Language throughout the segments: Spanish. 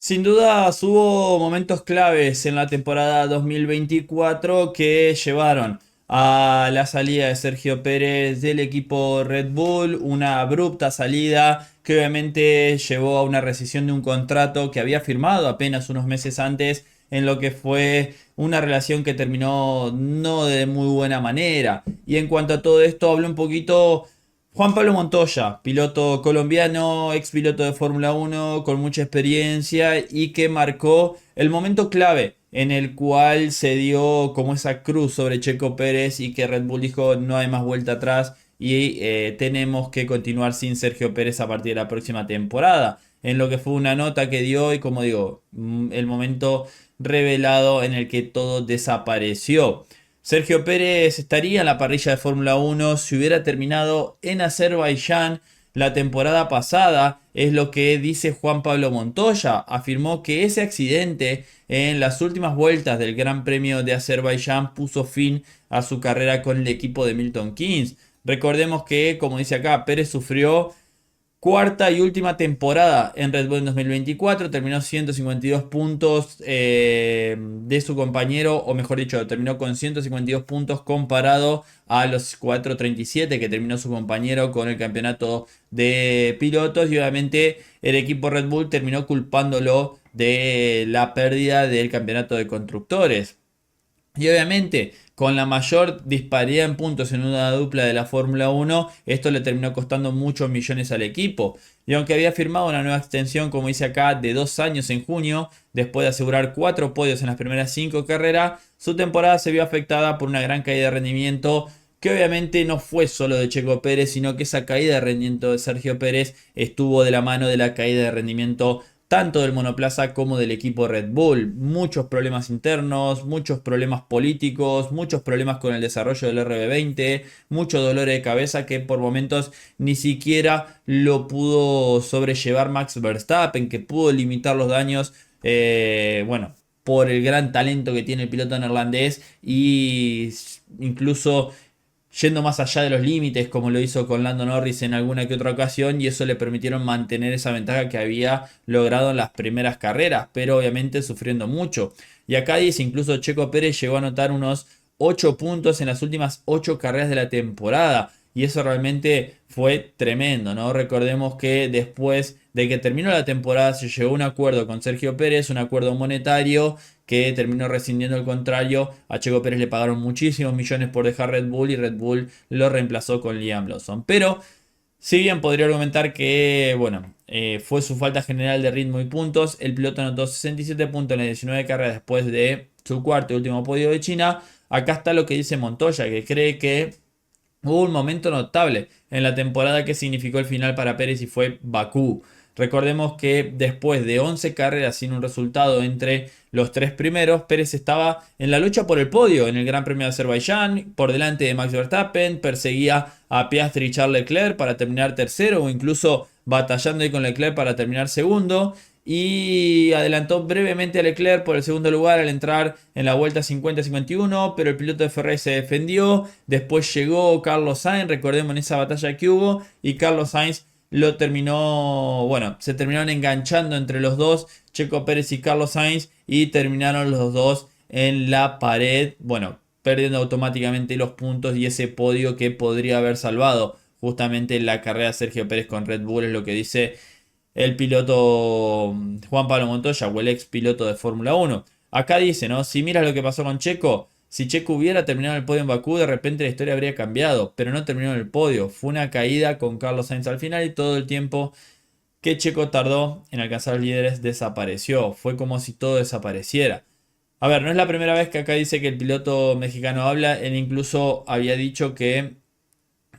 Sin duda hubo momentos claves en la temporada 2024 que llevaron a la salida de Sergio Pérez del equipo Red Bull, una abrupta salida que obviamente llevó a una rescisión de un contrato que había firmado apenas unos meses antes, en lo que fue una relación que terminó no de muy buena manera. Y en cuanto a todo esto, hablo un poquito Juan Pablo Montoya, piloto colombiano, ex piloto de Fórmula Uno con mucha experiencia y que marcó el momento clave en el cual se dio como esa cruz sobre Checo Pérez y que Red Bull dijo no hay más vuelta atrás y tenemos que continuar sin Sergio Pérez a partir de la próxima temporada. En lo que fue una nota que dio y como digo, el momento revelado en el que todo desapareció. Sergio Pérez estaría en la parrilla de Fórmula Uno si hubiera terminado en Azerbaiyán la temporada pasada, es lo que dice Juan Pablo Montoya. Afirmó que ese accidente en las últimas vueltas del Gran Premio de Azerbaiyán puso fin a su carrera con el equipo de Milton Keynes. Recordemos que, como dice acá, Pérez sufrió cuarta y última temporada en Red Bull en 2024, terminó 152 puntos de su compañero, o mejor dicho, terminó con 152 puntos comparado a los 437 que terminó su compañero con el campeonato de pilotos. Y obviamente el equipo Red Bull terminó culpándolo de la pérdida del campeonato de constructores. Y obviamente, con la mayor disparidad en puntos en una dupla de la Fórmula Uno, esto le terminó costando muchos millones al equipo. Y aunque había firmado una nueva extensión, como dice acá, de 2 años en junio, después de asegurar 4 podios en las primeras 5 carreras, su temporada se vio afectada por una gran caída de rendimiento que obviamente no fue solo de Checo Pérez, sino que esa caída de rendimiento de Sergio Pérez estuvo de la mano de la caída de rendimiento tanto del monoplaza como del equipo Red Bull. Muchos problemas internos, muchos problemas políticos, muchos problemas con el desarrollo del RB20, mucho dolor de cabeza que por momentos ni siquiera lo pudo sobrellevar Max Verstappen, que pudo limitar los daños, bueno, por el gran talento que tiene el piloto neerlandés y incluso yendo más allá de los límites, como lo hizo con Lando Norris en alguna que otra ocasión, y eso le permitieron mantener esa ventaja que había logrado en las primeras carreras, pero obviamente sufriendo mucho. Y acá dice, incluso Checo Pérez llegó a anotar unos 8 puntos en las últimas 8 carreras de la temporada. Y eso realmente fue tremendo, ¿no? Recordemos que después de que terminó la temporada se llegó a un acuerdo con Sergio Pérez, un acuerdo monetario que terminó rescindiendo el contrario. A Checo Pérez le pagaron muchísimos millones por dejar Red Bull y Red Bull lo reemplazó con Liam Lawson. Pero si bien podría argumentar que, bueno, fue su falta general de ritmo y puntos, el piloto anotó 67 puntos en las 19 carreras después de su cuarto y último podio de China. Acá está lo que dice Montoya, que cree que hubo un momento notable en la temporada que significó el final para Pérez y fue Bakú. Recordemos que después de 11 carreras sin un resultado entre los tres primeros, Pérez estaba en la lucha por el podio en el Gran Premio de Azerbaiyán, por delante de Max Verstappen, perseguía a Piastri y Charles Leclerc para terminar tercero o incluso batallando ahí con Leclerc para terminar segundo y adelantó brevemente a Leclerc por el segundo lugar al entrar en la vuelta 50-51, pero el piloto de Ferrari se defendió. Después llegó Carlos Sainz, recordemos en esa batalla que hubo, y Carlos Sainz lo terminó, bueno, se terminaron enganchando entre los dos, Checo Pérez y Carlos Sainz, y terminaron los dos en la pared, bueno, perdiendo automáticamente los puntos y ese podio que podría haber salvado justamente la carrera de Sergio Pérez con Red Bull, es lo que dice el piloto Juan Pablo Montoya o el ex piloto de Fórmula Uno. Acá dice, ¿no? Si miras lo que pasó con Checo, si Checo hubiera terminado el podio en Bakú, de repente la historia habría cambiado, pero no terminó en el podio. Fue una caída con Carlos Sainz al final y todo el tiempo que Checo tardó en alcanzar los líderes desapareció. Fue como si todo desapareciera. A ver, no es la primera vez que acá dice que el piloto mexicano habla. Él incluso había dicho que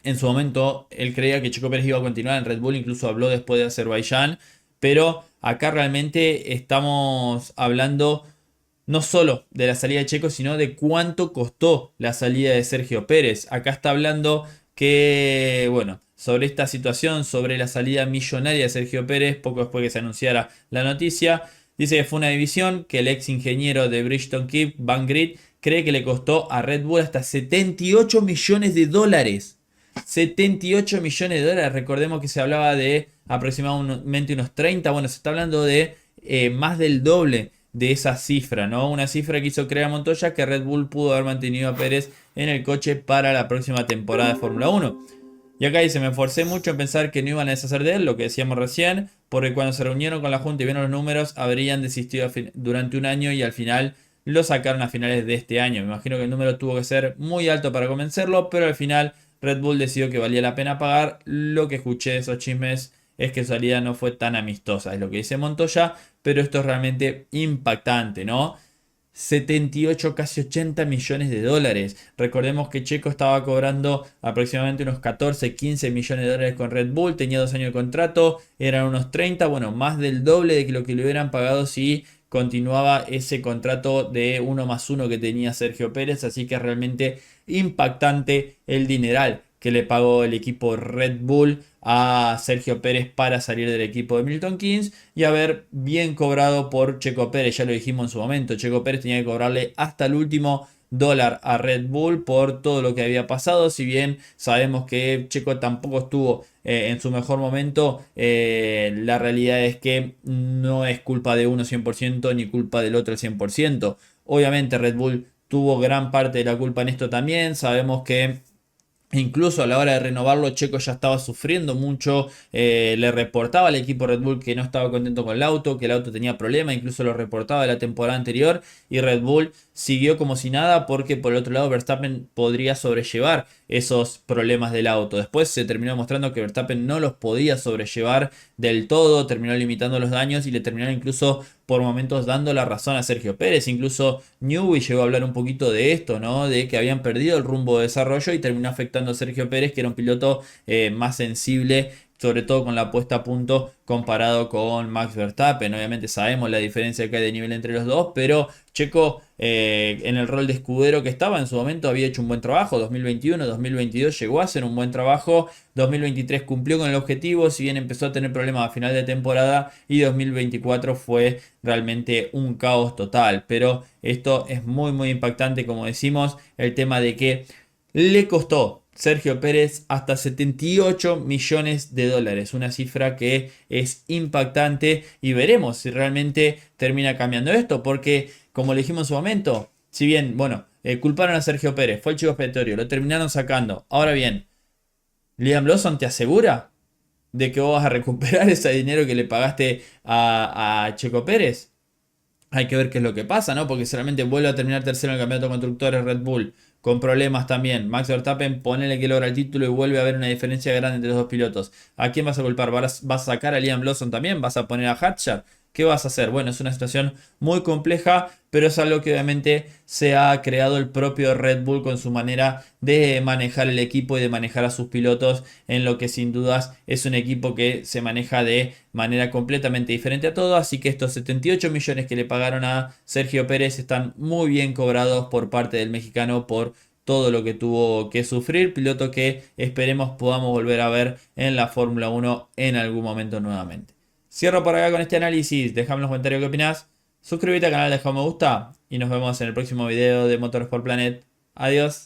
en su momento él creía que Checo Pérez iba a continuar en Red Bull, incluso habló después de Azerbaiyán, pero acá realmente estamos hablando no solo de la salida de Checo, sino de cuánto costó la salida de Sergio Pérez. Acá está hablando que, bueno, sobre esta situación, sobre la salida millonaria de Sergio Pérez, poco después que se anunciara la noticia, dice que fue una división que el ex ingeniero de Bridgestone Keep, Van Grit, cree que le costó a Red Bull hasta 78 millones de dólares. 78 millones de dólares. Recordemos que se hablaba de aproximadamente unos 30. Bueno, se está hablando de más del doble de esa cifra, ¿no? Una cifra que hizo creer a Montoya que Red Bull pudo haber mantenido a Pérez en el coche para la próxima temporada de Fórmula 1. Y acá dice, me esforcé mucho en pensar que no iban a deshacer de él, lo que decíamos recién, porque cuando se reunieron con la Junta y vieron los números, habrían desistido durante un año y al final lo sacaron a finales de este año. Me imagino que el número tuvo que ser muy alto para convencerlo, pero al final Red Bull decidió que valía la pena pagar. Lo que escuché de esos chismes es que su salida no fue tan amistosa, es lo que dice Montoya, pero esto es realmente impactante, ¿no? 78, casi 80 millones de dólares. Recordemos que Checo estaba cobrando aproximadamente unos 14, 15 millones de dólares con Red Bull, tenía 2 años de contrato, eran unos 30, bueno, más del doble de lo que le hubieran pagado si continuaba ese contrato de 1+1 que tenía Sergio Pérez, así que es realmente impactante el dineral que le pagó el equipo Red Bull a Sergio Pérez para salir del equipo de Milton Keynes y haber bien cobrado por Checo Pérez. Ya lo dijimos en su momento, Checo Pérez tenía que cobrarle hasta el último dólar a Red Bull por todo lo que había pasado. Si bien sabemos que Checo tampoco estuvo en su mejor momento, la realidad es que no es culpa de uno 100% ni culpa del otro al 100%. Obviamente Red Bull tuvo gran parte de la culpa en esto también. Sabemos que incluso a la hora de renovarlo, Checo ya estaba sufriendo mucho, le reportaba al equipo Red Bull que no estaba contento con el auto, que el auto tenía problemas, incluso lo reportaba de la temporada anterior y Red Bull siguió como si nada porque por el otro lado Verstappen podría sobrellevar esos problemas del auto. Después se terminó mostrando que Verstappen no los podía sobrellevar del todo, terminó limitando los daños y le terminaron incluso por momentos dando la razón a Sergio Pérez. Incluso Newey llegó a hablar un poquito de esto, ¿no? De que habían perdido el rumbo de desarrollo y terminó afectando a Sergio Pérez, que era un piloto más sensible, sobre todo con la puesta a punto comparado con Max Verstappen. Obviamente sabemos la diferencia que hay de nivel entre los dos, pero Checo en el rol de escudero que estaba en su momento había hecho un buen trabajo. 2021, 2022 llegó a hacer un buen trabajo. 2023 cumplió con el objetivo, si bien empezó a tener problemas a final de temporada, y 2024 fue realmente un caos total. Pero esto es muy muy impactante, como decimos, el tema de que le costó Sergio Pérez hasta 78 millones de dólares, una cifra que es impactante y veremos si realmente termina cambiando esto, porque como le dijimos en su momento, si bien, bueno, culparon a Sergio Pérez, fue el chivo expiatorio, lo terminaron sacando. Ahora bien, Liam Lawson te asegura de que vos vas a recuperar ese dinero que le pagaste a Checo Pérez. Hay que ver qué es lo que pasa, ¿no? Porque solamente vuelve a terminar tercero en el campeonato de constructores Red Bull, con problemas también. Max Verstappen, ponele que logra el título y vuelve a haber una diferencia grande entre los dos pilotos. ¿A quién vas a culpar? ¿Vas a sacar a Liam Lawson también? ¿Vas a poner a Hadjar? ¿Qué vas a hacer? Bueno, es una situación muy compleja, pero es algo que obviamente se ha creado el propio Red Bull con su manera de manejar el equipo y de manejar a sus pilotos, en lo que sin dudas es un equipo que se maneja de manera completamente diferente a todo. Así que estos 78 millones que le pagaron a Sergio Pérez están muy bien cobrados por parte del mexicano por todo lo que tuvo que sufrir, piloto que esperemos podamos volver a ver en la Fórmula 1 en algún momento nuevamente. Cierro por acá con este análisis, déjame en los comentarios qué opinás, suscríbete al canal, deja un me gusta y nos vemos en el próximo video de Motorsport Planet. Adiós.